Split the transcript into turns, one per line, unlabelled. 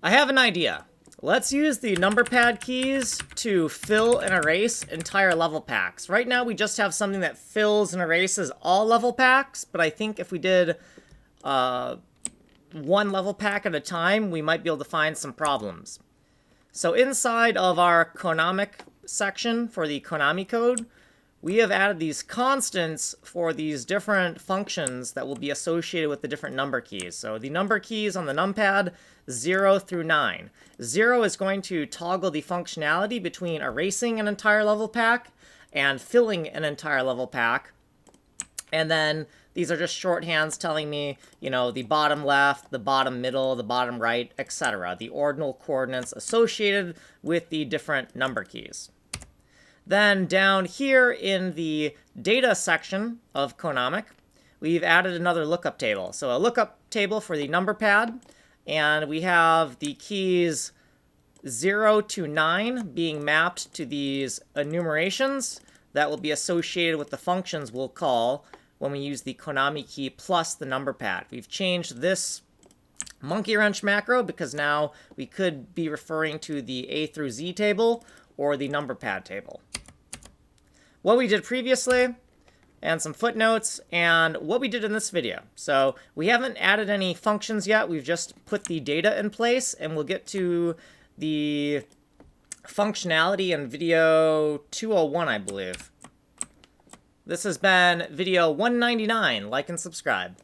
I have an idea. Let's use the number pad keys to fill and erase entire level packs. Right now we just have something that fills and erases all level packs, but I think if we did one level pack at a time, we might be able to find some problems. So inside of our Konamic section for the Konami code, we have added these constants for these different functions that will be associated with the different number keys. So the number keys on the numpad, 0 through 9. 0 is going to toggle the functionality between erasing an entire level pack and filling an entire level pack. And then these are just shorthands telling me, you know, the bottom left, the bottom middle, the bottom right, etc. The ordinal coordinates associated with the different number keys. Then down here in the data section of Konamic, we've added another lookup table. So a lookup table for the number pad, and we have the keys 0 to 9 being mapped to these enumerations that will be associated with the functions we'll call when we use the Konami key plus the number pad. We've changed this monkey wrench macro because now we could be referring to the A through Z table or the number pad table. What we did previously, and some footnotes, and what we did in this video. So we haven't added any functions yet, we've just put the data in place, and we'll get to the functionality in video 201, I believe. This has been video 199. Like and subscribe.